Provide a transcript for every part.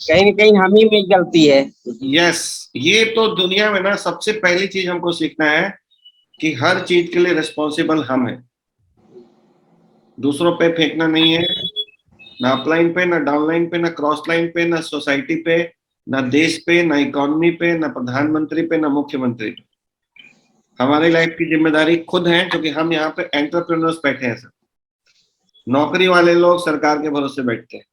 कहीं ना कहीं हम ही में गलती है। यस, ये तो दुनिया में ना सबसे पहली चीज हमको सीखना है कि हर चीज के लिए रिस्पॉन्सिबल हम हैं, दूसरों पे फेंकना नहीं है, ना अपलाइन पे, ना डाउनलाइन पे, ना क्रॉस लाइन पे, ना सोसाइटी पे, ना देश पे, ना इकोनॉमी पे, ना प्रधानमंत्री पे, ना मुख्यमंत्री पे। हमारी लाइफ की जिम्मेदारी खुद है, क्योंकि हम यहाँ पे एंटरप्रेन्योर्स बैठे हैं सर। नौकरी वाले लोग सरकार के भरोसे बैठते हैं,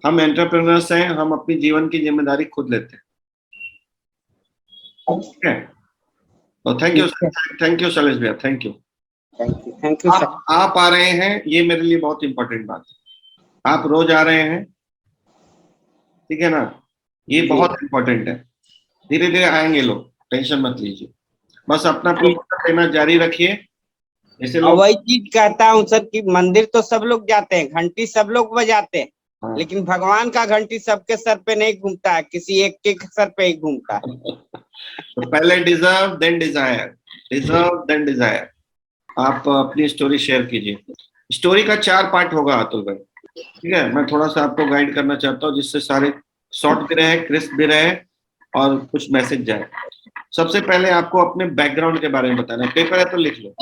हम एंटरप्रेन्योर्स हैं, हम अपनी जीवन की जिम्मेदारी खुद लेते हैं। ठीक है, तो थैंक यू, ठीक है। थैंक यू शैलेश भैया, thank you. Thank you sir. आप आ रहे हैं, ये मेरे लिए बहुत इंपॉर्टेंट बात है। आप रोज आ रहे हैं, ठीक है ना, ये जी। बहुत इंपॉर्टेंट है। धीरे धीरे आएंगे लोग, टेंशन मत लीजिए, बस अपना ठीक। प्रमोशन देना जारी रखिए, जैसे और लोग। वही चीज कहता हूँ सर कि मंदिर तो सब लोग जाते हैं, घंटी सब लोग बजाते हैं, हाँ। लेकिन भगवान का घंटी सबके सर पे नहीं घूमता है, किसी एक के सर पे ही घूमता है। तो पहले deserve then desire, deserve then desire. आप अपनी स्टोरी शेयर कीजिए। स्टोरी का 4 पार्ट होगा अतुल भाई, ठीक है। मैं थोड़ा सा आपको गाइड करना चाहता हूँ, जिससे सारे शॉर्ट भी रहे, क्रिस्प भी रहे, और कुछ मैसेज जाए। सबसे पहले आपको अपने बैकग्राउंड के बारे में बताना है, पेपर है तो लिख लो,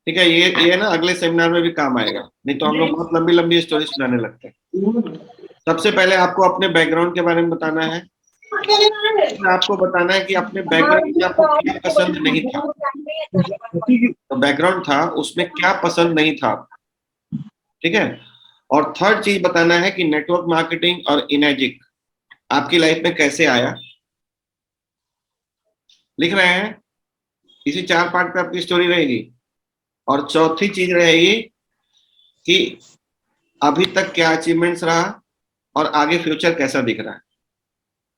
ठीक है। ये ना अगले सेमिनार में भी काम आएगा, नहीं तो हम लोग बहुत लंबी लंबी स्टोरी सुनाने लगते हैं। सबसे पहले आपको अपने बैकग्राउंड के बारे में बताना है। आपको बताना है कि अपने बैकग्राउंड में आपको क्या पसंद नहीं था, तो बैकग्राउंड था उसमें क्या पसंद नहीं था, ठीक है। और थर्ड चीज बताना है कि नेटवर्क मार्केटिंग और इनेजिक आपकी लाइफ में कैसे आया। लिख रहे हैं, इसी 4 पार्ट पे आपकी स्टोरी रहेगी। और चौथी चीज रहेगी कि अभी तक क्या अचीवमेंट्स रहा और आगे फ्यूचर कैसा दिख रहा है।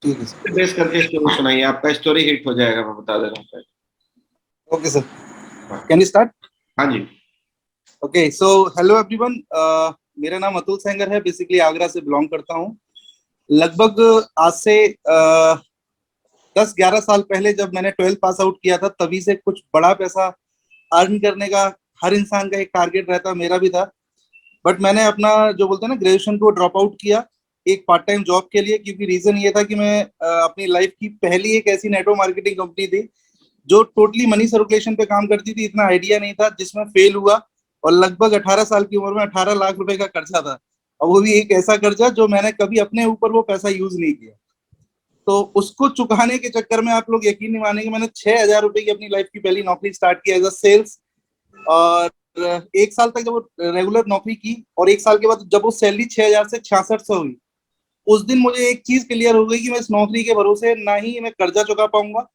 ठीक है सर। बेस करके स्टोरी सुनाइए, आपका स्टोरी हिट हो जाएगा, मैं बता दे रहा हूँ। ओके सर, हाँ। Can you start? हाँ जी। ओके, सो हेलो एवरीवन, मेरा नाम अतुल सेंगर है, बेसिकली आगरा से बिलोंग करता हूँ। लगभग आज से 10-11 साल पहले जब मैंने 12th पास आउट किया था, तभी से कुछ बड़ा पैसा अर्न करने का हर इंसान का एक टारगेट रहता, मेरा भी था। बट मैंने अपना जो बोलते हैं ना ग्रेजुएशन को ड्रॉप आउट किया एक पार्ट टाइम जॉब के लिए, क्योंकि रीजन ये था कि मैं अपनी लाइफ की पहली एक ऐसी नेटवर्क मार्केटिंग कंपनी थी जो टोटली मनी सर्कुलेशन पे काम करती थी, इतना आइडिया नहीं था, जिसमें फेल हुआ। और लगभग 18 साल की उम्र में 18 लाख रुपए का कर्जा था, और वो भी एक ऐसा कर्जा जो मैंने कभी अपने ऊपर वो पैसा यूज नहीं किया। तो उसको चुकाने के चक्कर में आप लोग यकीन नहीं मानेंगे, मैंने 6,000 रुपए की अपनी लाइफ की पहली नौकरी स्टार्ट की एज अ सेल्स। और 1 साल तक जब वो रेगुलर नौकरी की, और 1 साल के बाद जब वो सैलरी 6,000 से 6600 हुई, उस दिन मुझे एक चीज क्लियर हो गई कि मैं इस नौकरी के भरोसे ना ही मैं कर्जा चुका पाऊंगा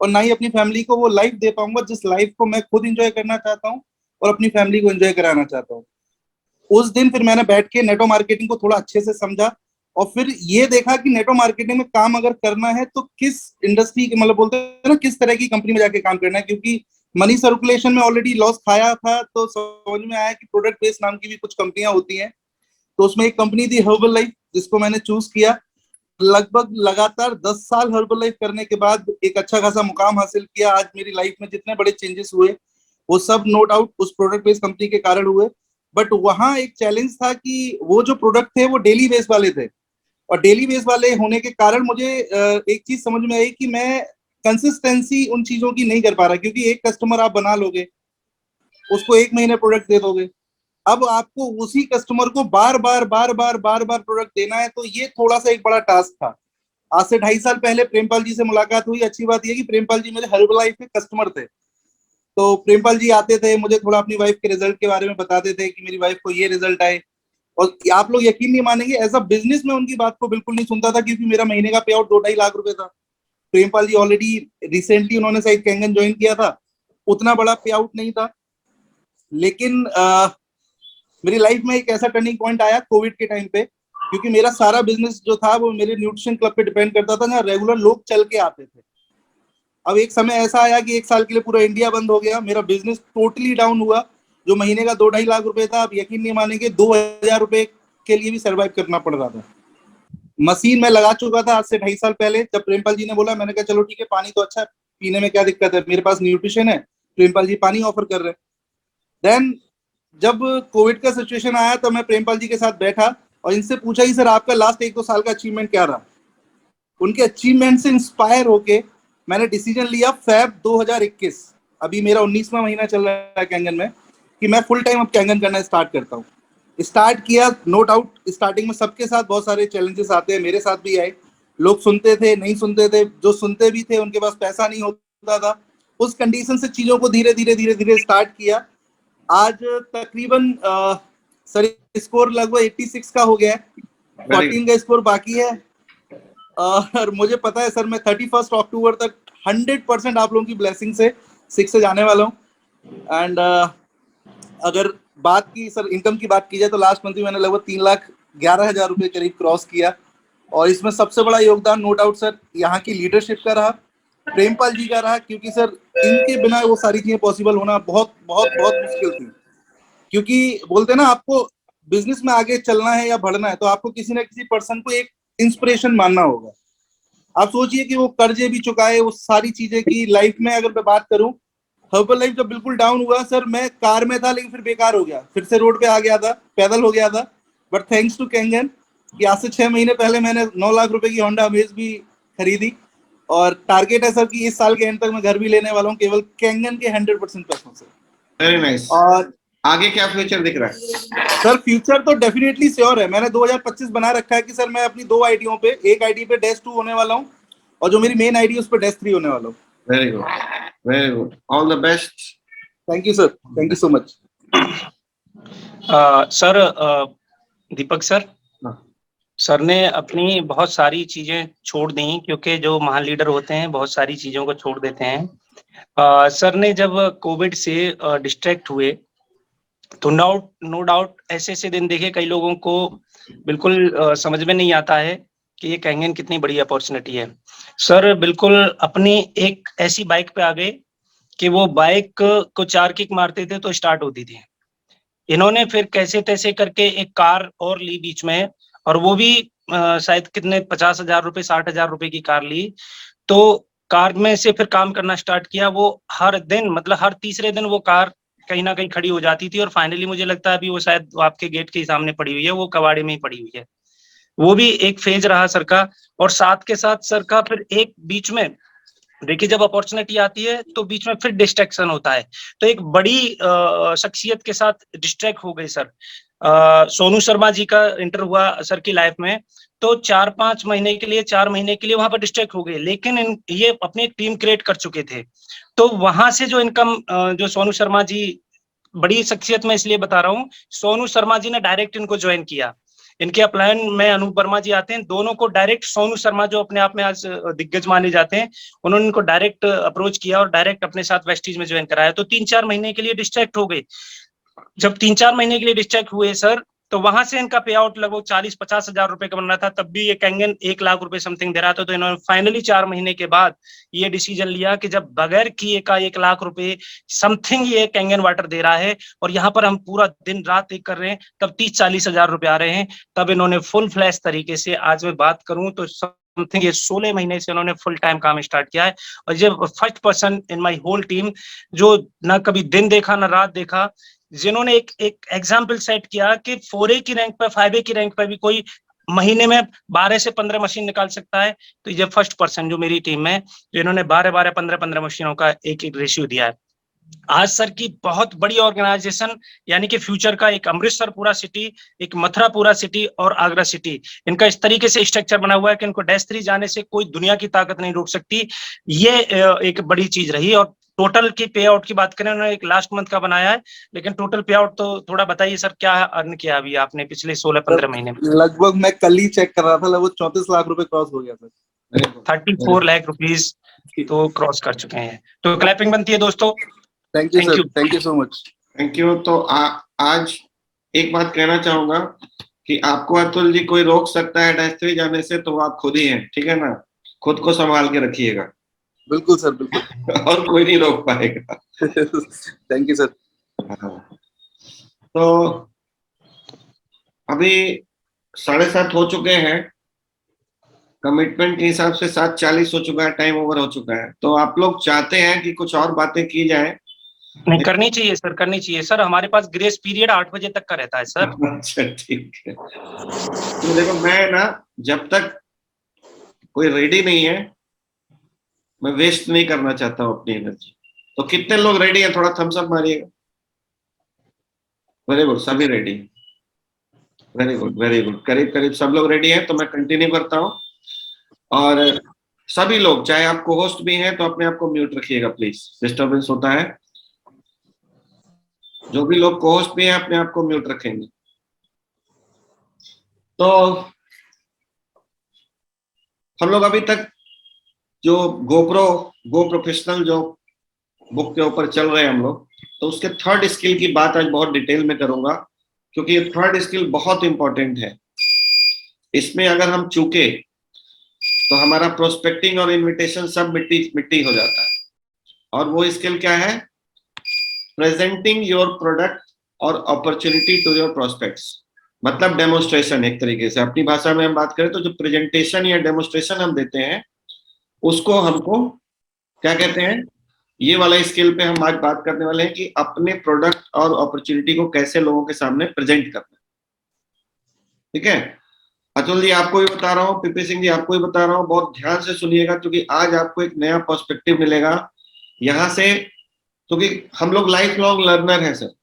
और ना ही अपनी फैमिली को वो लाइफ दे पाऊंगा जिस लाइफ को मैं खुद एंजॉय करना चाहता हूँ और अपनी फैमिली को एंजॉय कराना चाहता हूँ। उस दिन फिर मैंने बैठ के नेटवर्क मार्केटिंग को थोड़ा अच्छे से समझा, और फिर ये देखा कि नेटवर्क मार्केटिंग में काम अगर करना है तो किस इंडस्ट्री के, मतलब बोलते हैं ना, किस तरह की कंपनी में जाके काम करना है। क्योंकि मनी सर्कुलेशन में ऑलरेडी लॉस खाया था, तो समझ में आया कि प्रोडक्ट बेस्ड नाम की भी कुछ कंपनियां होती हैं। तो उसमें एक कंपनी थी हर्बल लाइफ, जिसको मैंने चूज किया। लगभग लगातार 10 साल हर्बल लाइफ करने के बाद एक अच्छा खासा मुकाम हासिल किया। आज मेरी लाइफ में जितने बड़े चेंजेस हुए वो सब नो डाउट उस प्रोडक्ट बेस्ड कंपनी के कारण हुए। बट वहां एक चैलेंज था कि वो जो प्रोडक्ट थे वो डेली बेस वाले थे, और डेली बेस वाले होने के कारण मुझे एक चीज समझ में आई कि मैं कंसिस्टेंसी उन चीजों की नहीं कर पा रहा। क्योंकि एक कस्टमर आप बना लोगे, उसको 1 महीने प्रोडक्ट दे दोगे, अब आपको उसी कस्टमर को बार बार प्रोडक्ट देना है, तो ये थोड़ा सा एक बड़ा टास्क था। आज से 2.5 साल पहले प्रेमपाल जी से मुलाकात हुई। अच्छी बात यह कि प्रेमपाल जी मेरे हर्बल लाइफ के कस्टमर थे। तो प्रेमपाल जी आते थे, मुझे थोड़ा अपनी वाइफ के रिजल्ट के बारे में बताते थे कि मेरी वाइफ को ये रिजल्ट आए। और आप लोग यकीन नहीं मानेंगे, एज अ बिजनेस में उनकी बात को बिल्कुल नहीं सुनता था, क्योंकि मेरा महीने का पे आउट 2-2.5 लाख रुपए था। प्रेमपाल जी ऑलरेडी रिसेंटली उन्होंने शायद कैंगन ज्वाइन किया था, उतना बड़ा पे आउट नहीं था। लेकिन मेरी लाइफ में एक ऐसा टर्निंग पॉइंट आया कोविड के टाइम पे, क्योंकि मेरा सारा बिजनेस जो था वो मेरे न्यूट्रिशन क्लब पे डिपेंड करता था, जहाँ रेगुलर लोग चल के आते थे। अब एक समय ऐसा आया कि 1 साल के लिए पूरा इंडिया बंद हो गया, मेरा बिजनेस टोटली डाउन हुआ। जो महीने का 2-2.5 लाख रुपए था, आप यकीन नहीं मानेंगे 2,000 रुपए के लिए भी सर्वाइव करना पड़ रहा था। मशीन में लगा चुका था आज से 2.5 साल पहले। जब प्रेमपाल जी ने बोला, मैंने कहा चलो ठीक है, पानी तो अच्छा है, पीने में क्या दिक्कत है, मेरे पास न्यूट्रिशन है, प्रेमपाल जी पानी ऑफर कर रहे हैं। देन जब कोविड का सिचुएशन आया तो मैं प्रेमपाल जी के साथ बैठा और इनसे पूछा कि सर आपका लास्ट 1-2 साल का अचीवमेंट क्या रहा। उनके अचीवमेंट से इंस्पायर होके मैंने डिसीजन लिया फेब 2021, अभी मेरा 19वां महीना चल रहा है कैंगन में, कि मैं फुल टाइम अब कैंगन करना स्टार्ट करता हूँ। स्टार्ट किया, नो डाउट स्टार्टिंग में सबके साथ बहुत सारे चैलेंजेस आते हैं, मेरे साथ भी आए। लोग सुनते थे, नहीं सुनते थे, जो सुनते भी थे उनके पास पैसा नहीं होता था। उस कंडीशन से चीजों को धीरे धीरे स्टार्ट किया। आज तकरीबन सर स्कोर लगभग 86 का हो गया है, 14 का स्कोर बाकी है। और मुझे पता है सर मैं 31 अक्टूबर तक 100% आप लोगों की ब्लेसिंग से 6 से जाने वाला हूँ। एंड अगर बात की सर इनकम की बात की जाए तो लास्ट मंथ मैंने लगभग 3,11,000 रुपए करीब क्रॉस किया। और इसमें सबसे बड़ा योगदान नो डाउट सर यहाँ की लीडरशिप का रहा, प्रेमपाल जी का रहा, क्योंकि सर इनके बिना वो सारी चीजें पॉसिबल होना बहुत बहुत बहुत मुश्किल थी। क्योंकि बोलते हैं ना, आपको बिजनेस में आगे चलना है या बढ़ना है तो आपको किसी ना किसी पर्सन को एक इंस्पिरेशन मानना होगा। आप सोचिए कि वो कर्जे भी चुकाए, वो सारी चीजें की लाइफ में। अगर मैं बात करूं, हर्बल लाइफ जब बिल्कुल डाउन हुआ सर, मैं कार में था लेकिन फिर बेकार हो गया, फिर से रोड पे आ गया था, पैदल हो गया था। बट थैंक्स टू कैंगन कि आज से 6 महीने पहले मैंने 9 लाख रुपए की होंडा अमेज भी खरीदी। और टारगेट है सर कि इस साल के एंड तक मैं घर भी लेने वाला हूँ केवल कैंगन के 100% पैसों से। Very nice. और आगे क्या फ्यूचर दिख रहा है सर? फ्यूचर तो डेफिनेटली श्योर है। मैंने 2025 बना रखा है कि सर मैं अपनी 2 आईडियों पे, एक आईडी पे -2 होने वाला हूँ और जो मेरी मेन आईडी है उस पर -3 होने वाला हूँ। Very good, very good, all the best. Thank you sir, thank you so much. Sir Deepak sir, sir ने अपनी बहुत सारी चीजें छोड़ दी, क्योंकि जो महान लीडर होते हैं बहुत सारी चीजों को छोड़ देते हैं। सर ने जब कोविड से डिस्ट्रैक्ट हुए तो नो डाउट ऐसे ऐसे दिन देखे कई लोगों को बिल्कुल समझ में नहीं आता है कि ये कैंगन कितनी बड़ी अपॉर्चुनिटी है। सर बिल्कुल अपनी एक ऐसी बाइक पे आ गए कि वो बाइक को 4 किक मारते थे तो स्टार्ट होती थी। इन्होंने फिर कैसे तैसे करके एक कार और ली बीच में, और वो भी शायद कितने 50,000 रुपए 60,000 रुपए की कार ली। तो कार में से फिर काम करना स्टार्ट किया। वो हर दिन, मतलब हर तीसरे दिन वो कार कहीं ना कहीं खड़ी हो जाती थी, और फाइनली मुझे लगता है अभी वो शायद आपके गेट के सामने पड़ी हुई है, वो कबाड़े में ही पड़ी हुई है। वो भी एक फेज रहा सर का। और साथ के साथ सर का फिर एक बीच में देखिए, जब अपॉर्चुनिटी आती है तो बीच में फिर डिस्ट्रैक्शन होता है। तो एक बड़ी शख्सियत के साथ डिस्ट्रैक्ट हो गए सर। सोनू शर्मा जी का इंटर हुआ सर की लाइफ में, तो 4-5 महीने के लिए 4 महीने के लिए वहां पर डिस्ट्रैक्ट हो गए, लेकिन ये अपनी एक टीम क्रिएट कर चुके थे। तो वहां से जो इनकम, जो सोनू शर्मा जी, बड़ी शख्सियत में इसलिए बता रहा हूँ, सोनू शर्मा जी ने डायरेक्ट इनको ज्वाइन किया। इनके अपलायन में अनूप वर्मा जी आते हैं, दोनों को डायरेक्ट सोनू शर्मा जो अपने आप में आज दिग्गज माने जाते हैं, उन्होंने इनको डायरेक्ट अप्रोच किया और डायरेक्ट अपने साथ वेस्टीज में ज्वाइन कराया। तो 3-4 महीने के लिए डिस्ट्रैक्ट हो गए। जब 3-4 महीने के लिए डिस्ट्रैक्ट हुए सर, तो वहां से इनका पे आउट लगभग 40-50 हजार रुपए का बन रहा था। तब भी ये कैंगन 1 लाख रुपए समथिंग दे रहा था। तो इन्होंने फाइनली 4 महीने के बाद ये डिसीजन लिया कि जब बगैर किए का 1 लाख रुपए समथिंग ये कैंगन वाटर दे रहा है, और यहाँ पर हम पूरा दिन रात एक कर रहे हैं, तब 30-40 हजार रुपए आ रहे हैं। तब इन्होंने फुल फ्लैश तरीके से, आज मैं बात करूं तो समथिंग ये 16 महीने से उन्होंने फुल टाइम काम स्टार्ट किया है। और ये first person in my whole team जो ना कभी दिन देखा ना रात देखा, जिन्होंने एक एग्जाम्पल सेट किया कि 4A की रैंक पर 5A की रैंक पर भी कोई महीने में 12 से 15 मशीन निकाल सकता है। तो ये फर्स्ट पर्सन जो मेरी टीम में, जिन्होंने 12-12, 15-15 मशीनों का एक रेशियो दिया है। आज सर की बहुत बड़ी ऑर्गेनाइजेशन, यानी कि फ्यूचर का एक अमृतसर पूरा सिटी, एक मथुरा पूरा सिटी और आगरा सिटी, इनका इस तरीके से स्ट्रक्चर बना हुआ है कि इनको -3 जाने से कोई दुनिया की ताकत नहीं रोक सकती। ये एक बड़ी चीज रही। और टोटल की पे आउट की बात करें, उन्होंने एक लास्ट मंथ का बनाया है, लेकिन टोटल पे आउट तो थोड़ा बताइए सर, क्या अर्न किया अभी आपने पिछले 16-15 महीने में? लगभग मैं कल ही चेक कर रहा था, लगभग 34 लाख रुपए क्रॉस हो गया सर। 34 लाख रुपीज तो क्रॉस कर चुके हैं। तो क्लैपिंग बनती है दोस्तों। Thank you sir, thank you so much. Thank you. तो आज एक बात कहना चाहूंगा कि आपको अतुल जी कोई रोक सकता है -3 जाने से, तो आप खुद ही हैं, ठीक है ना? खुद को संभाल के रखिएगा। बिल्कुल सर, बिल्कुल। और कोई नहीं रोक पाएगा। Thank you sir. तो अभी 7:30 हो चुके हैं, कमिटमेंट के हिसाब से 7:40 हो चुका है, टाइम ओवर हो चुका है। तो आप लोग चाहते हैं कि कुछ और बातें की जाए, नहीं, करनी चाहिए सर, करनी चाहिए सर। हमारे पास ग्रेस पीरियड 8 बजे तक का रहता है सर। अच्छा ठीक है। तो देखो मैं ना, जब तक कोई रेडी नहीं है मैं वेस्ट नहीं करना चाहता हूँ अपनी एनर्जी। तो कितने लोग रेडी हैं, थोड़ा थम्स अप मारिएगा। वेरी गुड, सभी रेडी हैं। वेरी गुड वेरी गुड, करीब करीब सब लोग रेडी हैं। तो मैं कंटिन्यू करता हूँ। और सभी लोग, चाहे आप को होस्ट भी हैं तो अपने आप को म्यूट रखिएगा प्लीज, डिस्टरबेंस होता है। जो भी लोग को होस्ट भी हैं अपने आप को म्यूट रखेंगे। तो हम लोग अभी तक जो गो प्रोफेशनल जो बुक के ऊपर चल रहे हैं हम लोग, तो उसके थर्ड स्किल की बात आज बहुत डिटेल में करूंगा, क्योंकि ये थर्ड स्किल बहुत इंपॉर्टेंट है। इसमें अगर हम चूके तो हमारा प्रोस्पेक्टिंग और इनविटेशन सब मिट्टी मिट्टी हो जाता है। और वो स्किल क्या है? प्रेजेंटिंग योर प्रोडक्ट और अपॉर्चुनिटी टू योर प्रोस्पेक्ट्स, मतलब डेमोन्स्ट्रेशन। एक तरीके से अपनी भाषा में हम बात करें तो जो प्रेजेंटेशन या डेमोन्स्ट्रेशन हम देते हैं उसको हमको क्या कहते हैं? ये वाला स्किल पे हम आज बात करने वाले हैं कि अपने प्रोडक्ट और अपॉर्चुनिटी को कैसे लोगों के सामने प्रेजेंट करना। ठीक है, अतुल जी आपको भी बता रहा हूँ, पीपी सिंह जी आपको भी बता रहा हूँ, बहुत ध्यान से सुनिएगा क्योंकि आज आपको एक नया पर्सपेक्टिव मिलेगा यहाँ से। क्योंकि हम लोग लाइफ लॉन्ग लर्नर हैं सर।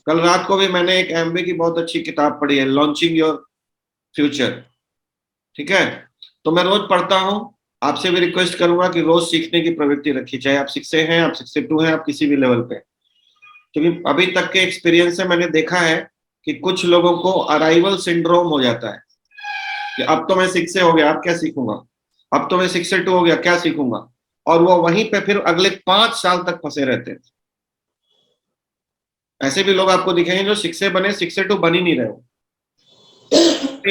कल रात को भी मैंने एक एमबी की बहुत अच्छी किताब पढ़ी है, लॉन्चिंग योर फ्यूचर। ठीक है, तो मैं रोज पढ़ता हूँ। आपसे भी रिक्वेस्ट करूंगा कि रोज सीखने की प्रवृत्ति रखिए, चाहे आप 6 हैं, आप 62 हैं, आप किसी भी लेवल पे। क्योंकि अभी तक के एक्सपीरियंस से मैंने देखा है कि कुछ लोगों को अराइवल सिंड्रोम हो जाता है कि अब तो मैं 6 हो गया, अब क्या सीखूंगा, अब तो मैं 62 हो गया, क्या सीखूंगा। और वो वहीं पे फिर अगले 5 साल तक फंसे रहते हैं। ऐसे भी लोग आपको दिखेंगे जो 6 बने 62 बन ही नहीं रहे हो,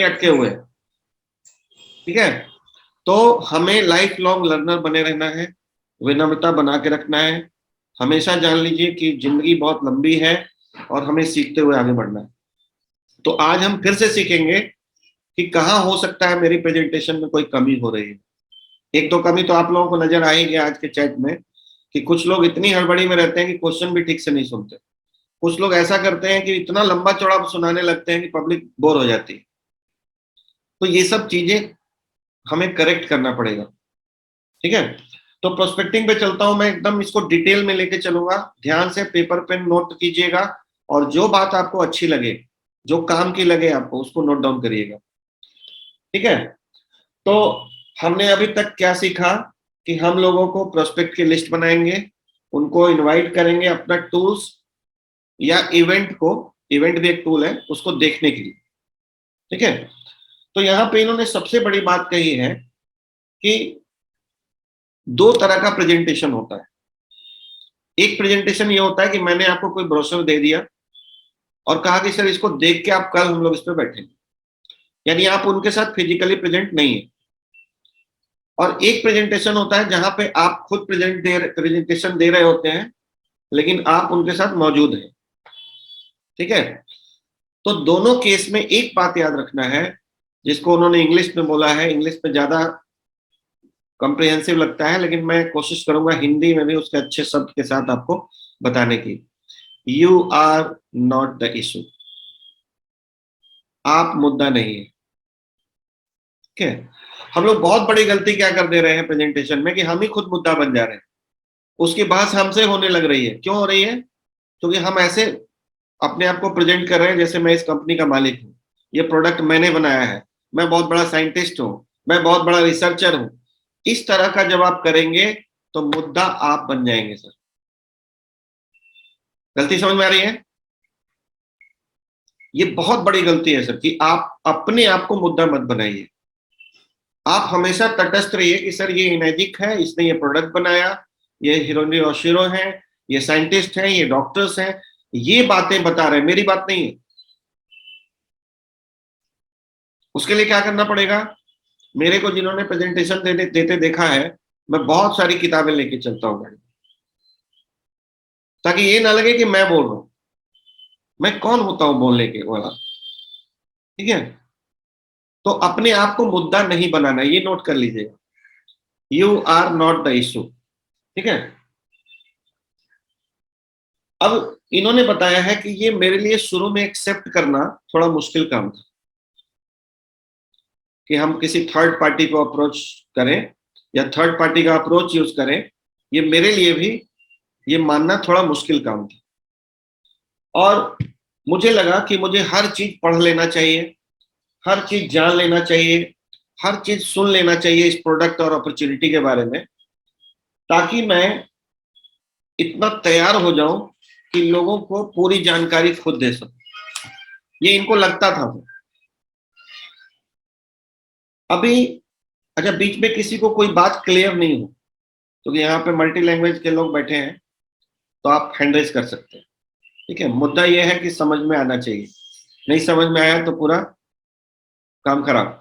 अटके हुए हैं। ठीक है, तो हमें लाइफ लॉन्ग लर्नर बने रहना है, विनम्रता बना के रखना है। हमेशा जान लीजिए कि जिंदगी बहुत लंबी है और हमें सीखते हुए आगे बढ़ना है। तो आज हम फिर से सीखेंगे कि कहाँ हो सकता है मेरी प्रेजेंटेशन में कोई कमी हो रही है। एक दो कमी तो आप लोगों को नजर आएगी आज के चैट में, कि कुछ लोग इतनी हड़बड़ी में रहते हैं कि क्वेश्चन भी ठीक से नहीं सुनते। कुछ लोग ऐसा करते हैं कि इतना लंबा चौड़ा सुनाने लगते हैं कि पब्लिक बोर हो जाती है। तो ये सब चीजें हमें करेक्ट करना पड़ेगा। ठीक है, तो प्रोस्पेक्टिंग पे चलता हूं मैं, एकदम इसको डिटेल में लेके चलूंगा। ध्यान से पेपर पेन नोट कीजिएगा और जो बात आपको अच्छी लगे, जो काम की लगे आपको, उसको नोट डाउन करिएगा। ठीक है, तो हमने अभी तक क्या सीखा कि हम लोगों को प्रोस्पेक्ट की लिस्ट बनाएंगे, उनको इनवाइट करेंगे अपना टूल्स या इवेंट को, इवेंट भी एक टूल है, उसको देखने के लिए। ठीक है, तो यहां पे इन्होंने सबसे बड़ी बात कही है कि 2 तरह का प्रेजेंटेशन होता है। एक प्रेजेंटेशन ये होता है कि मैंने आपको कोई ब्रोशर दे दिया और कहा कि सर इसको देख के आप कल हम लोग इस पे बैठेंगे, यानी आप उनके साथ फिजिकली प्रेजेंट नहीं है। और एक प्रेजेंटेशन होता है जहां पे आप खुद प्रेजेंटेशन दे रहे होते हैं लेकिन आप उनके साथ मौजूद हैं। ठीक है, तो दोनों केस में एक बात याद रखना है, जिसको उन्होंने इंग्लिश में बोला है, इंग्लिश में ज्यादा कॉम्प्रिहेंसिव लगता है लेकिन मैं कोशिश करूंगा हिंदी में भी उसके अच्छे शब्द के साथ आपको बताने की। You are not the issue, आप मुद्दा नहीं है। ठीक है, हम लोग बहुत बड़ी गलती क्या कर दे रहे हैं प्रेजेंटेशन में कि हम ही खुद मुद्दा बन जा रहे हैं। उसकी बहस हमसे होने लग रही है। क्यों हो रही है? क्योंकि हम ऐसे अपने आप को प्रेजेंट कर रहे हैं जैसे मैं इस कंपनी का मालिक हूँ, ये प्रोडक्ट मैंने बनाया है, मैं बहुत बड़ा साइंटिस्ट हूँ, मैं बहुत बड़ा रिसर्चर हूँ। इस तरह का जब आप करेंगे तो मुद्दा आप बन जाएंगे सर। गलती समझ में आ रही है? ये बहुत बड़ी गलती है सर कि आप अपने आप को मुद्दा मत बनाइए। आप हमेशा तटस्थ रहिए कि सर ये इनएजिक है, इसने ये प्रोडक्ट बनाया, ये हिरोनी ओशिरो है, ये साइंटिस्ट हैं, ये डॉक्टर्स हैं, ये बातें बता रहे हैं, मेरी बात नहीं है। उसके लिए क्या करना पड़ेगा? मेरे को जिन्होंने प्रेजेंटेशन देते देखा है, मैं बहुत सारी किताबें लेके चलता हूँ गाड़ी, ताकि ये ना लगे कि मैं बोल रहा हूं। मैं कौन होता हूं बोलने के वाला? ठीक है, तो अपने आप को मुद्दा नहीं बनाना, ये नोट कर लीजिएगा। You are not the issue. ठीक है, अब इन्होंने बताया है कि ये मेरे लिए शुरू में एक्सेप्ट करना थोड़ा मुश्किल काम था कि हम किसी थर्ड पार्टी को अप्रोच करें या थर्ड पार्टी का अप्रोच यूज करें। ये मेरे लिए भी ये मानना थोड़ा मुश्किल काम था, और मुझे लगा कि मुझे हर चीज पढ़ लेना चाहिए, हर चीज जान लेना चाहिए, हर चीज सुन लेना चाहिए इस प्रोडक्ट और अपॉर्चुनिटी के बारे में, ताकि मैं इतना तैयार हो जाऊं कि लोगों को पूरी जानकारी खुद दे सकूं। ये इनको लगता था। अभी अच्छा, बीच में किसी को कोई बात क्लियर नहीं हो, क्योंकि यहाँ पे मल्टी लैंग्वेज के लोग बैठे हैं, तो आप हैंड रेज कर सकते हैं। ठीक है, मुद्दा यह है कि समझ में आना चाहिए, नहीं समझ में आया तो पूरा काम खराब।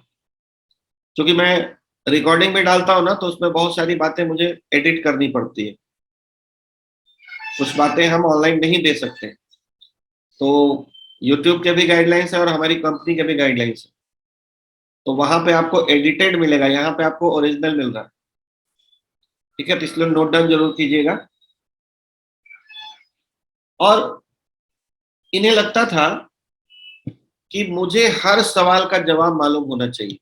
क्योंकि मैं रिकॉर्डिंग में डालता हूं ना, तो उसमें बहुत सारी बातें मुझे एडिट करनी पड़ती है, कुछ बातें हम ऑनलाइन नहीं दे सकते। तो यूट्यूब के भी गाइडलाइंस है और हमारी कंपनी के भी गाइडलाइंस है, तो वहां पे आपको एडिटेड मिलेगा, यहाँ पे आपको ओरिजिनल मिल रहा है। ठीक है, तो इसलिए नोट डाउन जरूर कीजिएगा। और इन्हें लगता था कि मुझे हर सवाल का जवाब मालूम होना चाहिए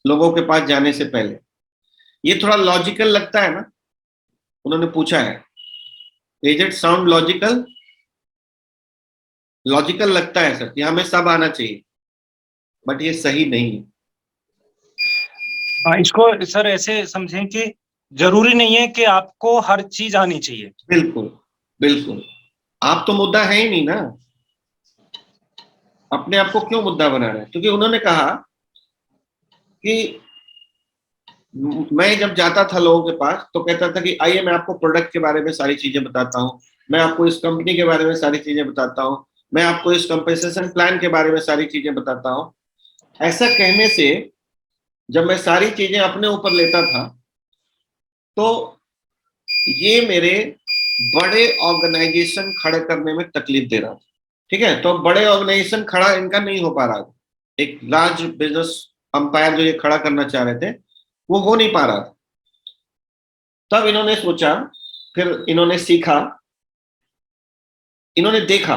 लोगों के पास जाने से पहले। ये थोड़ा लॉजिकल लगता है ना? उन्होंने पूछा है, is it sound logical? Logical लगता है सर कि हमें सब आना चाहिए, बट ये सही नहीं है। हाँ, इसको सर ऐसे समझें कि जरूरी नहीं है कि आपको हर चीज आनी चाहिए। बिल्कुल बिल्कुल, आप तो मुद्दा है ही नहीं ना, अपने आप को क्यों मुद्दा बना रहे हैं? क्योंकि उन्होंने कहा कि मैं जब जाता था लोगों के पास तो कहता था कि आइए मैं आपको प्रोडक्ट के बारे में सारी चीजें बताता हूँ, मैं आपको इस कंपनी के बारे में सारी चीजें बताता हूँ, मैं आपको इस कंपनसेशन प्लान के बारे में सारी चीजें बताता हूँ। ऐसा कहने से जब मैं सारी चीजें अपने ऊपर लेता था, तो ये मेरे बड़े ऑर्गेनाइजेशन खड़े करने में तकलीफ दे रहा था। ठीक है, तो बड़े ऑर्गेनाइजेशन खड़ा इनका नहीं हो पा रहा था। एक लार्ज बिजनेस अंपायर जो ये खड़ा करना चाह रहे थे, वो हो नहीं पा रहा था। तब इन्होंने सोचा, फिर इन्होंने सीखा, इन्होंने देखा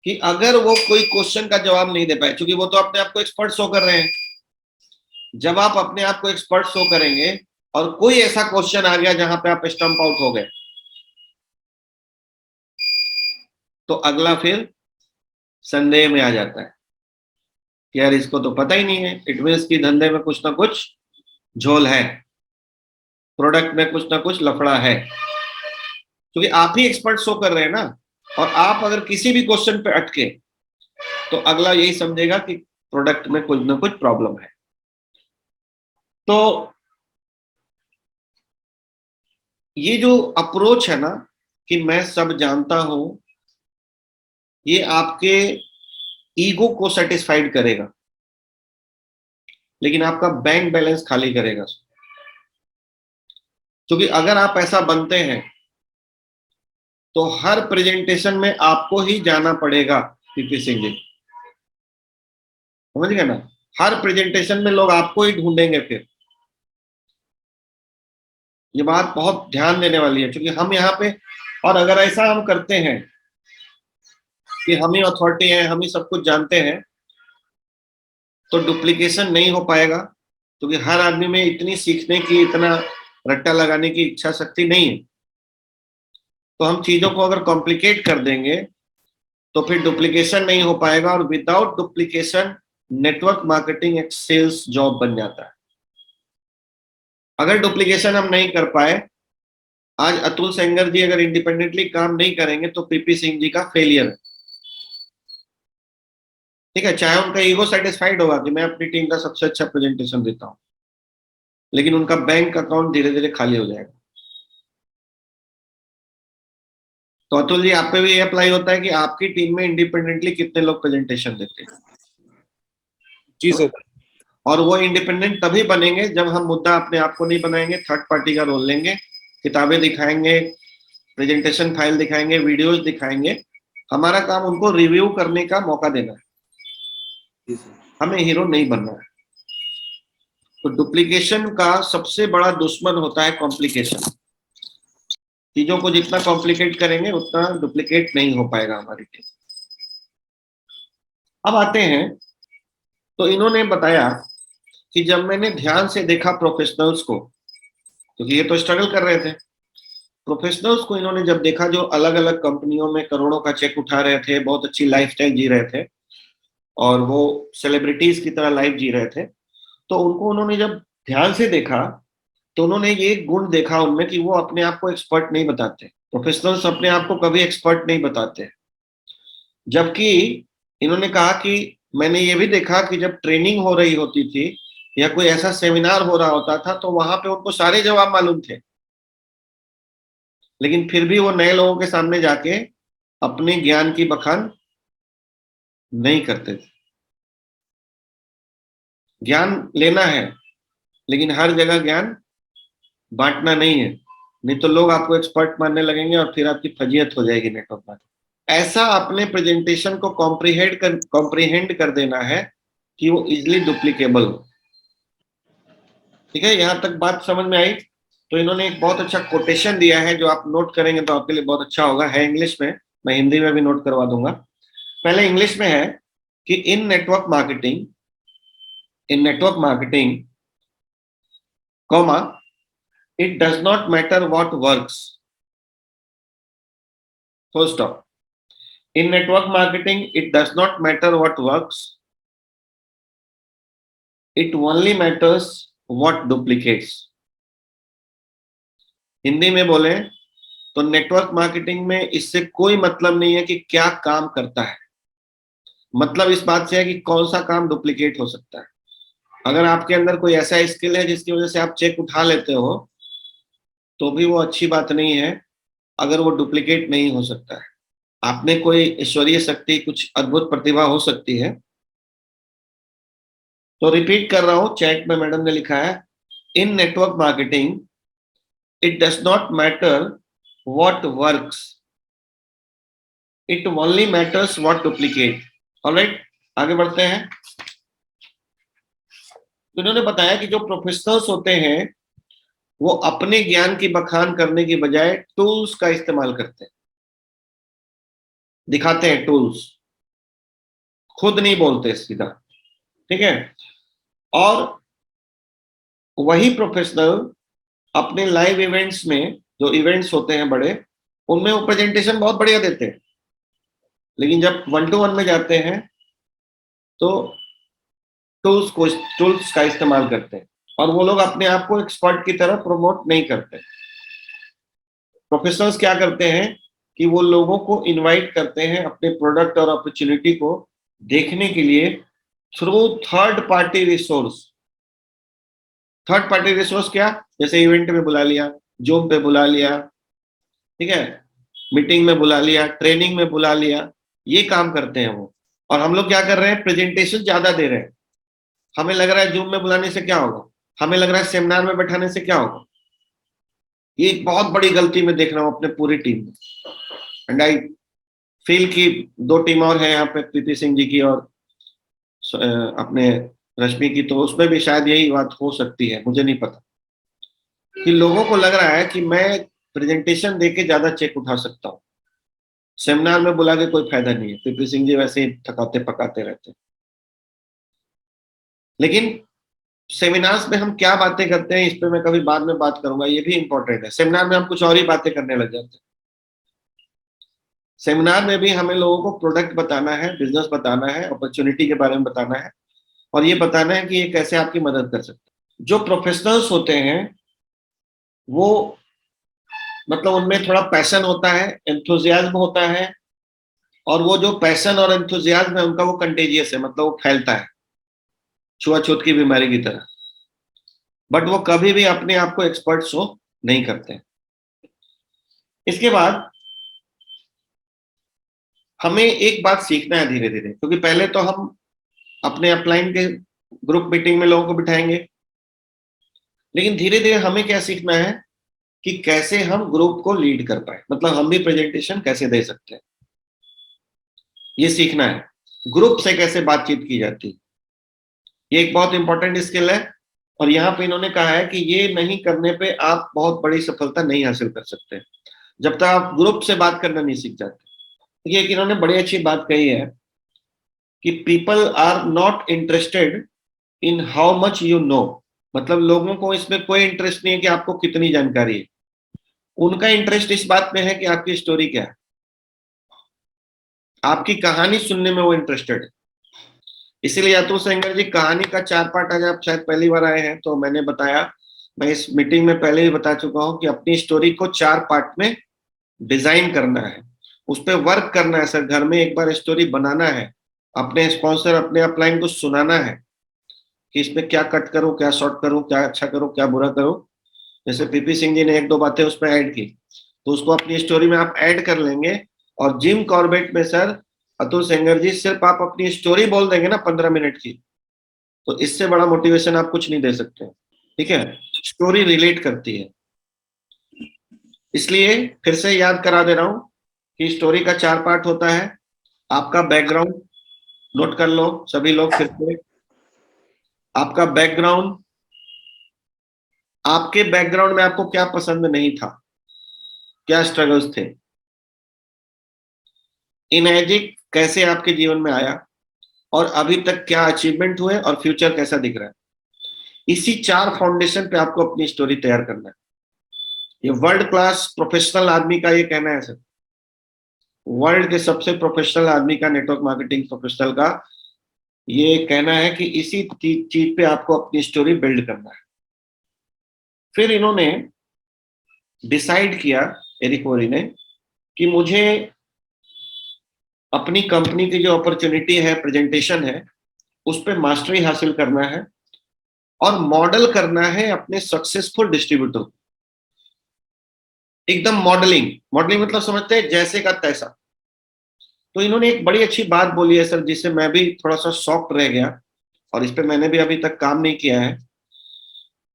कि अगर वो कोई क्वेश्चन का जवाब नहीं दे पाए, क्योंकि वो तो अपने आप को एक्सपर्ट शो कर रहे हैं, जब आप अपने आप को एक्सपर्ट शो करेंगे और कोई ऐसा क्वेश्चन आ गया जहां पे आप स्टंप आउट हो गए, तो अगला फिर संदेह में आ जाता है कि यार इसको तो पता ही नहीं है। इट मीन्स कि धंधे में कुछ ना कुछ झोल है, प्रोडक्ट में कुछ ना कुछ लफड़ा है, क्योंकि आप ही एक्सपर्ट शो कर रहे हैं ना। और आप अगर किसी भी क्वेश्चन पे अटके तो अगला यही समझेगा कि प्रोडक्ट में कुछ ना कुछ प्रॉब्लम है। तो ये जो अप्रोच है ना कि मैं सब जानता हूं, ये आपके ईगो को सेटिस्फाइड करेगा, लेकिन आपका बैंक बैलेंस खाली करेगा। क्योंकि अगर आप ऐसा बनते हैं तो हर प्रेजेंटेशन में आपको ही जाना पड़ेगा। पीपी सिंह जी समझ गए ना? हर प्रेजेंटेशन में लोग आपको ही ढूंढेंगे। फिर ये बात बहुत ध्यान देने वाली है, क्योंकि हम यहाँ पे, और अगर ऐसा हम करते हैं कि हम ही अथॉरिटी हैं, हम ही सब कुछ जानते हैं, तो डुप्लीकेशन नहीं हो पाएगा। क्योंकि हर आदमी में इतनी सीखने की, इतना रट्टा लगाने की इच्छा शक्ति नहीं है। तो हम चीजों को अगर कॉम्प्लिकेट कर देंगे तो फिर डुप्लीकेशन नहीं हो पाएगा, और विदाउट डुप्लीकेशन नेटवर्क मार्केटिंग एक सेल्स जॉब बन जाता है। अगर डुप्लीकेशन हम नहीं कर पाए, आज अतुल सेंगर जी अगर इंडिपेंडेंटली काम नहीं करेंगे तो पीपी सिंह जी का फेलियर है। ठीक है, चाहे उनका ईगो सेटिस्फाइड होगा कि मैं अपनी टीम का सबसे अच्छा प्रेजेंटेशन देता हूं, लेकिन उनका बैंक अकाउंट धीरे धीरे खाली हो जाएगा। तो अतुल जी, आप पे भी ये अप्लाई होता है कि आपकी टीम में इंडिपेंडेंटली कितने लोग प्रेजेंटेशन देते हैं? जी सर। और वो इंडिपेंडेंट तभी बनेंगे जब हम मुद्दा अपने आप को नहीं बनाएंगे, थर्ड पार्टी का रोल लेंगे, किताबें दिखाएंगे, प्रेजेंटेशन फाइल दिखाएंगे, वीडियोस दिखाएंगे। हमारा काम उनको रिव्यू करने का मौका देना है, हमें हीरो नहीं बनना है। तो डुप्लीकेशन का सबसे बड़ा दुश्मन होता है कॉम्प्लिकेशन। चीजों को जितना कॉम्प्लिकेट करेंगे उतना डुप्लीकेट नहीं हो पाएगा हमारी टीम। अब आते हैं, तो इन्होंने बताया कि जब मैंने ध्यान से देखा प्रोफेशनल्स को, क्योंकि ये तो स्ट्रगल कर रहे थे, प्रोफेशनल्स को इन्होंने जब देखा जो अलग अलग कंपनियों में करोड़ों का चेक उठा रहे थे, बहुत अच्छी लाइफस्टाइल जी रहे थे और वो सेलिब्रिटीज की तरह लाइफ जी रहे थे, तो उनको उन्होंने जब ध्यान से देखा तो उन्होंने ये गुण देखा उनमें कि वो अपने आप को एक्सपर्ट नहीं बताते। प्रोफेशनल्स अपने आप को कभी एक्सपर्ट नहीं बताते। जबकि इन्होंने कहा कि मैंने ये भी देखा कि जब ट्रेनिंग हो रही होती थी या कोई ऐसा सेमिनार हो रहा होता था तो वहां पे उनको सारे जवाब मालूम थे, लेकिन फिर भी वो नए लोगों के सामने जाके अपने ज्ञान की बखान नहीं करते थे। ज्ञान लेना है, लेकिन हर जगह ज्ञान बांटना नहीं है, नहीं तो लोग आपको एक्सपर्ट मानने लगेंगे और फिर आपकी फजीयत हो जाएगी नेटवर्क में। ऐसा अपने प्रेजेंटेशन को कॉम्प्रिहेंड कर देना है कि वो इजिली डुप्लीकेबल हो। ठीक है, यहां तक बात समझ में आई? तो इन्होंने एक बहुत अच्छा कोटेशन दिया है जो आप नोट करेंगे तो आपके लिए बहुत अच्छा होगा। है इंग्लिश में, मैं हिंदी में भी नोट करवा दूंगा। पहले इंग्लिश में है कि in network marketing comma it does not matter what works, full stop. In network marketing it does not matter what works, it only matters what duplicates. Hindi में बोले तो नेटवर्क मार्केटिंग में इससे कोई मतलब नहीं है कि क्या काम करता है, मतलब इस बात से है कि कौन सा काम डुप्लीकेट हो सकता है। अगर आपके अंदर कोई ऐसा स्किल है जिसकी वजह से आप चेक उठा लेते हो तो भी वो अच्छी बात नहीं है, अगर वो डुप्लीकेट नहीं हो सकता है। आप में कोई ईश्वरीय शक्ति, कुछ अद्भुत प्रतिभा हो सकती है। तो रिपीट कर रहा हूं, चैट में मैडम ने लिखा है, in network marketing it does not matter what works, it only matters what duplicate. Alright, आगे बढ़ते हैं। तो इन्होंने बताया कि जो प्रोफेशनल्स होते हैं वो अपने ज्ञान की बखान करने की बजाय टूल्स का इस्तेमाल करते हैं, दिखाते हैं टूल्स, खुद नहीं बोलते सीधा। ठीक है, और वही प्रोफेशनल अपने लाइव इवेंट्स में, जो इवेंट्स होते हैं बड़े, उनमें वो प्रेजेंटेशन बहुत बढ़िया देते हैं, लेकिन जब 1-to-1 में जाते हैं तो टूल्स का इस्तेमाल करते हैं और वो लोग अपने आप को एक्सपर्ट की तरह प्रमोट नहीं करते। प्रोफेशनल्स क्या करते हैं कि वो लोगों को इनवाइट करते हैं अपने प्रोडक्ट और अपॉर्चुनिटी को देखने के लिए through third party resource. Third party resource क्या? जैसे इवेंट में बुला लिया, जूम पे बुला लिया, ठीक है, मीटिंग में बुला लिया, ट्रेनिंग में बुला लिया, ये काम करते हैं वो। और हम लोग क्या कर रहे हैं, प्रेजेंटेशन ज्यादा दे रहे हैं। हमें लग रहा है जूम में बुलाने से क्या होगा, हमें लग रहा है सेमिनार में बैठाने से क्या होगा। ये एक बहुत बड़ी गलती मैं देख रहा हूँ अपने पूरी टीम में। एंड आई फील कि 2 टीम और है यहाँ पे, प्रीति सिंह जी की और अपने रश्मि की, तो उसमें भी शायद यही बात हो सकती है, मुझे नहीं पता। कि लोगों को लग रहा है कि मैं प्रेजेंटेशन देके ज्यादा चेक उठा सकता हूँ, सेमिनार में बुला के कोई फायदा नहीं है। प्रीति सिंह जी वैसे ही थकाते पकाते रहते हैं। लेकिन सेमिनार्स में हम क्या बातें करते हैं, इस पे मैं कभी बाद में बात करूंगा, ये भी इंपॉर्टेंट है। सेमिनार में हम कुछ और ही बातें करने लग जाते हैं। सेमिनार में भी हमें लोगों को प्रोडक्ट बताना है, बिजनेस बताना है, अपॉर्चुनिटी के बारे में बताना है और ये बताना है कि ये कैसे आपकी मदद कर सकते हैं। जो प्रोफेशनल्स होते हैं वो मतलब उनमें थोड़ा पैशन होता है, एंथुजियाज्म होता है, और वो जो पैशन और एंथुजियाज्म है उनका वो कंटेजियस है, मतलब वो फैलता है छुआछूत की बीमारी की तरह। बट वो कभी भी अपने आप को एक्सपर्ट शो नहीं करते। इसके बाद हमें एक बात सीखना है धीरे धीरे, क्योंकि पहले तो हम अपने अपलाइन के ग्रुप मीटिंग में लोगों को बिठाएंगे, लेकिन धीरे धीरे हमें क्या सीखना है कि कैसे हम ग्रुप को लीड कर पाए, मतलब हम भी प्रेजेंटेशन कैसे दे सकते हैं, ये सीखना है। ग्रुप से कैसे बातचीत की जाती है, ये एक बहुत इंपॉर्टेंट स्किल है। और यहाँ पे इन्होंने कहा है कि ये नहीं करने पे आप बहुत बड़ी सफलता नहीं हासिल कर सकते। जब तक आप ग्रुप से बात करना नहीं सीख जाते। ये इन्होंने बड़ी अच्छी बात कही है कि people are not interested in how much you know, मतलब लोगों को इसमें कोई इंटरेस्ट नहीं है कि आपको कितनी जानकारी है, उनका इंटरेस्ट इस बात में है कि आपकी स्टोरी क्या है, आपकी कहानी सुनने में वो इंटरेस्टेड है। इसीलिए अतुल सेंगर जी कहानी का 4 पार्ट, आज आप शायद पहली बार आए हैं तो मैंने बताया, मैं इस मीटिंग में पहले ही बता चुका हूं कि अपनी स्टोरी को 4 पार्ट में डिजाइन करना है, उस पर वर्क करना है सर। घर में एक बार स्टोरी बनाना है, अपने स्पॉन्सर अपने अपलाइन को सुनाना है कि इसमें क्या कट करूं, क्या शॉर्ट करूं, क्या अच्छा करूं, क्या बुरा करूं। जैसे पीपी सिंह जी ने 1-2 बातें उसमें ऐड की, तो उसको अपनी स्टोरी में आप ऐड कर लेंगे। और जिम कॉर्बेट में सर अतुल सेंगर जी सिर्फ आप अपनी स्टोरी बोल देंगे ना 15 मिनट की, तो इससे बड़ा मोटिवेशन आप कुछ नहीं दे सकते। ठीक है, स्टोरी रिलेट करती है। इसलिए फिर से याद करा दे रहा हूं कि स्टोरी का 4 पार्ट होता है। आपका बैकग्राउंड नोट कर लो सभी लोग फिर से, आपका बैकग्राउंड, आपके बैकग्राउंड में आपको क्या पसंद नहीं था, क्या स्ट्रगल्स थे, इनएजिक कैसे आपके जीवन में आया, और अभी तक क्या अचीवमेंट हुए और फ्यूचर कैसा दिख रहा है। इसी 4 फाउंडेशन पे आपको अपनी स्टोरी तैयार करना है। ये वर्ल्ड क्लास प्रोफेशनल आदमी का ये कहना है सर, वर्ल्ड के सबसे प्रोफेशनल आदमी का, नेटवर्क मार्केटिंग प्रोफेशनल का ये कहना है कि इसी चीज पे आपको अपनी स्टोरी बिल्ड करना है। फिर इन्होंने डिसाइड किया, एरिक वोरी ने, कि मुझे अपनी कंपनी की जो अपॉर्चुनिटी है, प्रेजेंटेशन है, उस पर मास्टरी हासिल करना है और मॉडल करना है अपने सक्सेसफुल डिस्ट्रीब्यूटर। एकदम मॉडलिंग, मॉडलिंग मतलब समझते हैं जैसे का तैसा। तो इन्होंने एक बड़ी अच्छी बात बोली है सर, जिससे मैं भी थोड़ा सा शॉक्ड रह गया, और इस पे मैंने भी अभी तक काम नहीं किया है।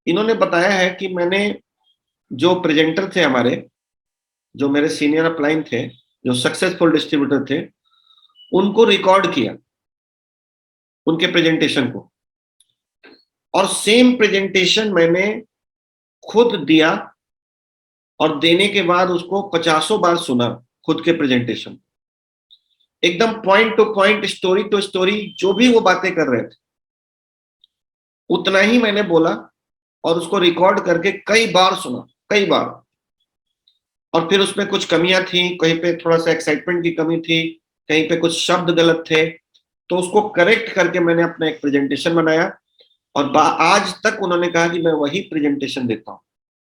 इन्होंने बताया है कि मैंने जो प्रेजेंटर थे हमारे, जो मेरे सीनियर अपलाइन थे, जो सक्सेसफुल डिस्ट्रीब्यूटर थे, उनको रिकॉर्ड किया, उनके प्रेजेंटेशन को, और सेम प्रेजेंटेशन मैंने खुद दिया, और देने के बाद उसको 50 बार सुना, खुद के प्रेजेंटेशन, एकदम point to point, story to story, जो भी वो बातें कर रहे थे उतना ही मैंने बोला, और उसको रिकॉर्ड करके कई बार सुना, कई बार। और फिर उसमें कुछ कमियां थी, कहीं पे थोड़ा सा एक्साइटमेंट की कमी थी, कहीं पे कुछ शब्द गलत थे, तो उसको करेक्ट करके मैंने अपना एक प्रेजेंटेशन बनाया। और आज तक उन्होंने कहा कि मैं वही प्रेजेंटेशन देता हूं,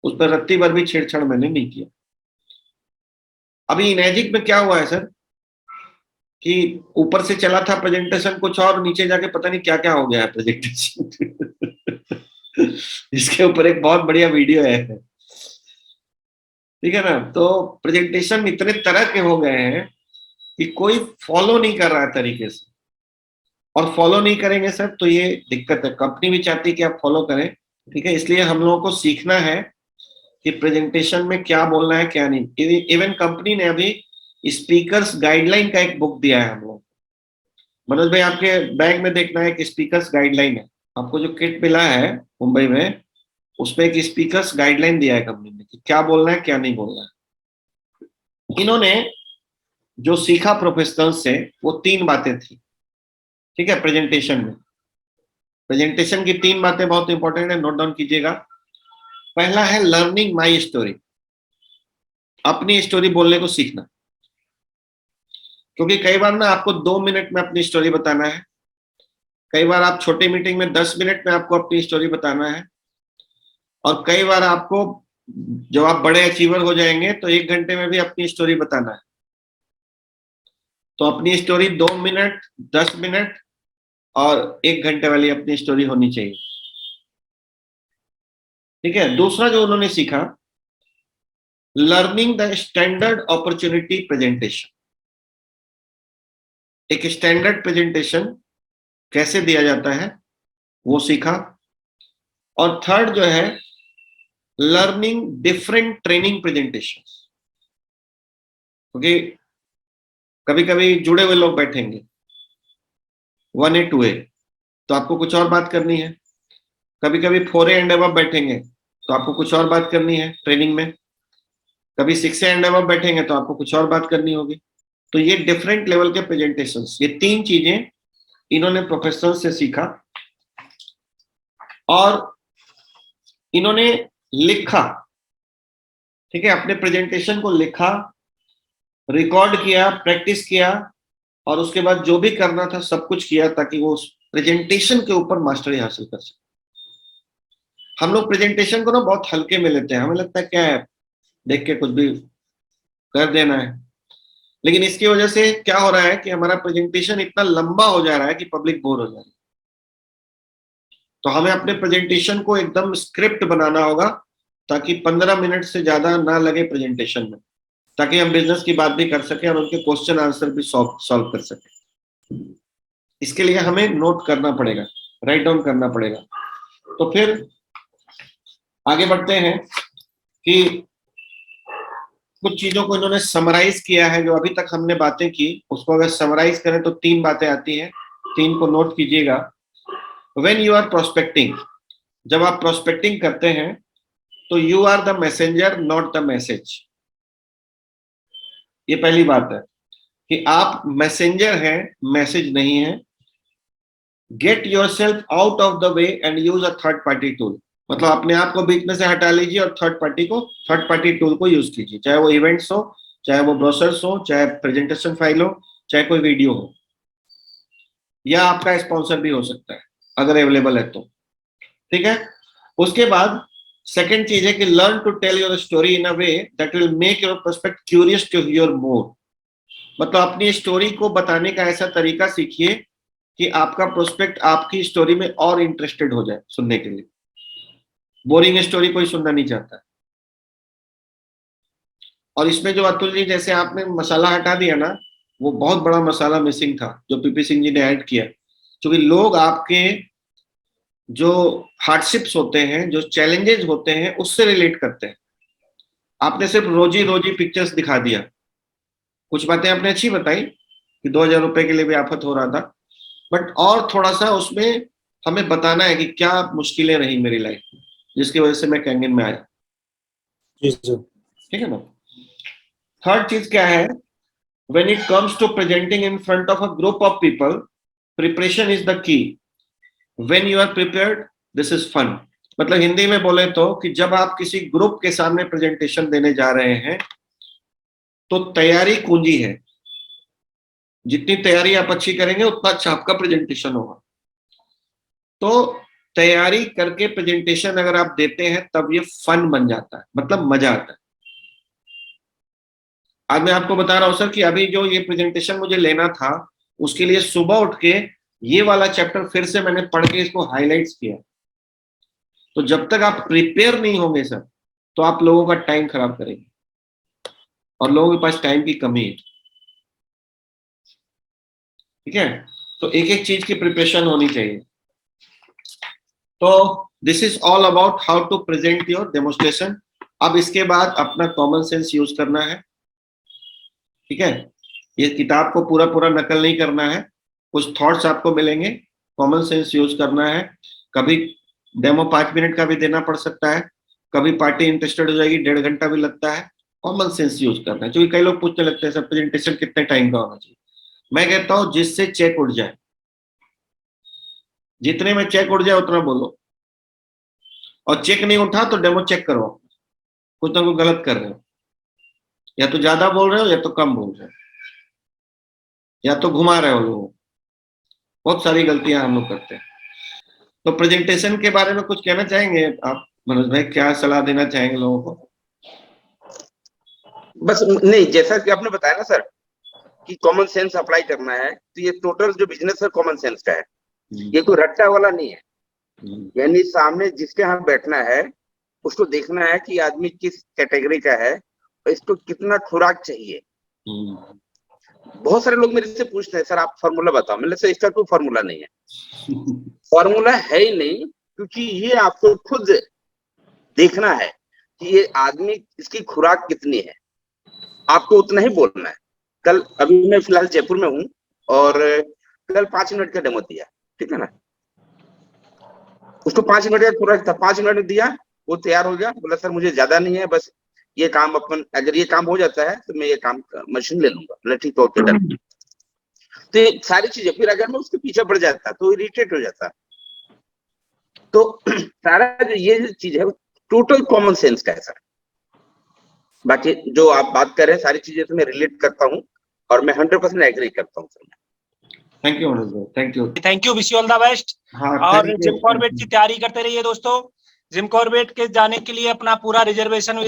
उस पर रत्ती भर भी छेड़छाड़ मैंने नहीं किया। अभी इनएजिक में क्या हुआ है सर कि ऊपर से चला था प्रेजेंटेशन कुछ और, नीचे जाके पता नहीं क्या क्या हो गया है प्रेजेंटेशन इसके ऊपर एक बहुत बढ़िया वीडियो है, ठीक है ना। तो प्रेजेंटेशन इतने तरह के हो गए हैं कि कोई फॉलो नहीं कर रहा है तरीके से, और फॉलो नहीं करेंगे सर तो ये दिक्कत है। कंपनी भी चाहती है कि आप फॉलो करें, ठीक है। इसलिए हम लोगों को सीखना है कि प्रेजेंटेशन में क्या बोलना है क्या नहीं। इवन कंपनी ने अभी स्पीकर्स गाइडलाइन का एक बुक दिया है हम लोग। मनोज भाई आपके बैग में देखना है कि स्पीकर्स गाइडलाइन है, आपको जो किट मिला है मुंबई में, उसमें एक स्पीकर्स गाइडलाइन दिया है कंपनी ने कि क्या बोलना है क्या नहीं बोलना है। इन्होंने जो सीखा प्रोफेशनल से वो 3 बातें थी, ठीक है। प्रेजेंटेशन में, प्रेजेंटेशन की 3 बातें बहुत इंपॉर्टेंट है, नोट डाउन कीजिएगा। पहला है लर्निंग माई स्टोरी, अपनी स्टोरी बोलने को सीखना। क्योंकि कई बार ना आपको 2 मिनट में अपनी स्टोरी बताना है, कई बार आप छोटी मीटिंग में 10 मिनट में आपको अपनी स्टोरी बताना है, और कई बार आपको जब आप बड़े अचीवर हो जाएंगे तो 1 घंटे में भी अपनी स्टोरी बताना है। तो अपनी स्टोरी 2 मिनट, 10 मिनट और 1 घंटे वाली अपनी स्टोरी होनी चाहिए, ठीक है। दूसरा जो उन्होंने सीखा, learning the standard opportunity presentation, एक स्टैंडर्ड प्रेजेंटेशन कैसे दिया जाता है वो सीखा। और थर्ड जो है लर्निंग डिफरेंट ट्रेनिंग प्रेजेंटेशन, क्योंकि कभी कभी जुड़े हुए लोग बैठेंगे 1A 2A, तो आपको कुछ और बात करनी है। कभी कभी 4A एंड अबव बैठेंगे तो आपको कुछ और बात करनी है ट्रेनिंग में। कभी 6 एंड अबव बैठेंगे तो आपको कुछ और बात करनी होगी। तो ये डिफरेंट लेवल के प्रेजेंटेशंस, ये 3 चीजें इन्होंने प्रोफेसर से सीखा और इन्होंने लिखा, ठीक है, अपने प्रेजेंटेशन को लिखा, रिकॉर्ड किया, प्रैक्टिस किया और उसके बाद जो भी करना था सब कुछ किया ताकि वो उस प्रेजेंटेशन के ऊपर मास्टरी हासिल कर सके। हम लोग प्रेजेंटेशन को ना बहुत हल्के में लेते हैं, हमें लगता है क्या है, देख के कुछ भी कर देना है, लेकिन इसकी वजह से क्या हो रहा है कि हमारा प्रेजेंटेशन इतना लंबा हो जा रहा है कि पब्लिक बोर हो जा रही है। तो हमें अपने प्रेजेंटेशन को एकदम स्क्रिप्ट बनाना होगा ताकि 15 मिनट से ज्यादा ना लगे प्रेजेंटेशन में, ताकि हम बिजनेस की बात भी कर सके और उनके क्वेश्चन आंसर भी सॉल्व कर सके। इसके लिए हमें नोट करना पड़ेगा, राइट डाउन करना पड़ेगा। तो फिर आगे बढ़ते हैं कि कुछ चीजों को इन्होंने समराइज किया है, जो अभी तक हमने बातें की उसको अगर समराइज करें तो 3 बातें आती हैं, 3 को नोट कीजिएगा। व्हेन यू आर प्रोस्पेक्टिंग, जब आप प्रोस्पेक्टिंग करते हैं तो you are the messenger not the message. ये पहली बात है कि आप मैसेंजर हैं, मैसेज नहीं है। Get yourself out of the way and use a third party tool, मतलब अपने आप को बीच में से हटा लीजिए और थर्ड पार्टी टूल को यूज कीजिए, चाहे वो इवेंट्स हो, चाहे वो ब्रोशर्स हो, चाहे प्रेजेंटेशन फाइल हो, चाहे कोई वीडियो हो, या आपका स्पॉन्सर भी हो सकता है अगर अवेलेबल है तो, ठीक है। उसके बाद सेकंड चीज है कि learn to tell your story in a way that will make your prospect curious to hear more, मतलब अपनी स्टोरी को बताने का ऐसा तरीका सीखिए कि आपका प्रोस्पेक्ट आपकी स्टोरी में और इंटरेस्टेड हो जाए सुनने के लिए। बोरिंग स्टोरी कोई सुनना नहीं चाहता। और इसमें जो अतुल जी जैसे आपने मसाला हटा दिया ना, वो बहुत बड़ा मसाला मिसिंग था जो पीपी सिंह जी ने ऐड किया, क्योंकि लोग आपके जो हार्डशिप्स होते हैं, जो चैलेंजेस होते हैं, उससे रिलेट करते हैं। आपने सिर्फ रोजी रोजी पिक्चर्स दिखा दिया, कुछ बातें आपने अच्छी बताई कि 2000 रुपए के लिए भी आफत हो रहा था, बट और थोड़ा सा उसमें हमें बताना है कि क्या मुश्किलें रही मेरी लाइफ में जिसकी वजह से मैं कैंगन में आया। ठीक है ना। थर्ड चीज क्या है, when it comes to presenting in front of a group of people, preparation is the key. When you are prepared, this is fun. मतलब हिंदी में बोले तो कि जब आप किसी ग्रुप के सामने प्रेजेंटेशन देने जा रहे हैं तो तैयारी कुंजी है। जितनी तैयारी आप अच्छी करेंगे उतना अच्छा आपका प्रेजेंटेशन होगा। तो तैयारी करके प्रेजेंटेशन अगर आप देते हैं तब ये फन बन जाता है, मतलब मजा आता है। आज मैं आपको बता रहा हूं सर कि अभी जो ये प्रेजेंटेशन मुझे लेना था उसके लिए सुबह उठ के ये वाला चैप्टर फिर से मैंने पढ़ के इसको हाईलाइट्स किया। तो जब तक आप प्रिपेयर नहीं होंगे सर तो आप लोगों का टाइम खराब करेंगे और लोगों के पास टाइम की कमी है। ठीक है, तो एक एक चीज की प्रिपरेशन होनी चाहिए। तो this is all about how to present your demonstration. अब इसके बाद अपना कॉमन सेंस यूज करना है। ठीक है, ये किताब को पूरा पूरा नकल नहीं करना है, कुछ थॉट्स आपको मिलेंगे, कॉमन सेंस यूज करना है। कभी डेमो 5 मिनट का भी देना पड़ सकता है, कभी पार्टी इंटरेस्टेड हो जाएगी 1.5 घंटा भी लगता है। कॉमन सेंस यूज करना है, क्योंकि कई लोग पूछने लगते हैं सर प्रेजेंटेशन कितने टाइम का होना चाहिए। मैं कहता हूं जिससे चेक उड़ जाए, जितने में चेक उड़ जाए उतना बोलो, और चेक नहीं उठा तो डेमो चेक करो, कुछ ना कुछ गलत कर रहे हो, या तो ज्यादा बोल रहे हो या तो कम बोल रहे हो या तो घुमा रहे हो लोगों को। बहुत सारी गलतियां हम लोग करते हैं। तो प्रेजेंटेशन के बारे में कुछ कहना चाहेंगे आप मनोज भाई, क्या सलाह देना चाहेंगे लोगों को? बस नहीं, जैसा कि आपने बताया ना सर कि कॉमन सेंस अप्लाई करना है, तो ये टोटल जो बिजनेस है कॉमन सेंस का है, ये कोई रट्टा वाला नहीं है। यानी सामने जिसके यहाँ बैठना है उसको देखना है कि आदमी किस कैटेगरी का है और इसको कितना खुराक चाहिए। बहुत सारे लोग मेरे से पूछते हैं सर आप फॉर्मूला बताओ, मैंने से इसका कोई फॉर्मूला नहीं है। फॉर्मूला है ही नहीं, क्योंकि ये आपको खुद देखना है कि ये आदमी इसकी खुराक कितनी है, आपको उतना ही बोलना है। कल अभी मैं फिलहाल जयपुर में हूँ और कल 5 मिनट का डेमो दिया, ठीक है ना। उसको 5 मिनट का खुराक था, 5 मिनट दिया, वो तैयार हो गया, बोला सर मुझे ज्यादा नहीं है, बस ये काम अपन, अगर ये काम हो जाता है तो मैं ये काम मशीन ले लूंगा, बोला ठीक है ओके डन। तो ये सारी चीजें, फिर अगर मैं उसके पीछे पड़ जाता तो इरिटेट हो जाता। तो सारा जो ये जो चीज है टोटल कॉमन सेंस का है सर। बाकी जो आप बात कर रहे हैं सारी चीजें तो मैं रिलेट करता हूँ और मैं 100% एग्री करता हूँ सर। थैंक यू मनोज भाई, thank you. Thank you, wish you all the best. हाँ, और जिम कॉर्बेट की तैयारी करते रहिए दोस्तों। जिम कॉर्बेट के जाने के लिए अपना पूरा रिजर्वेशन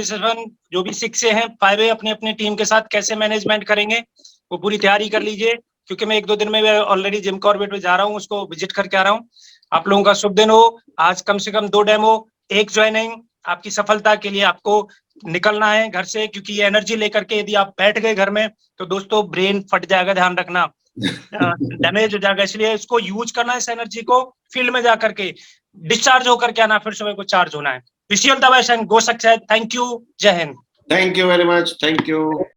जो भी 6 से हैं 5 अपनी अपनी टीम के साथ कैसे मैनेजमेंट करेंगे वो पूरी तैयारी कर लीजिए, क्योंकि मैं 1-2 दिन में ऑलरेडी जिम कॉर्बेट में जा रहा हूँ, उसको विजिट करके आ रहा हूँ। आप लोगों का शुभ दिन हो। आज कम से कम 2 डेमो, 1 ज्वाइनिंग, आपकी सफलता के लिए आपको निकलना है घर से, क्योंकि ये एनर्जी लेकर के यदि आप बैठ गए घर में तो दोस्तों ब्रेन फट जाएगा, ध्यान रखना, डैमेज हो जाएगा। इसलिए इसको यूज करना है, इस एनर्जी को फील्ड में जाकर के डिस्चार्ज होकर के आना, फिर सुबह को चार्ज होना है। Wish you all the best and go success. Thank you, जय हिंद। Thank you very much, thank you.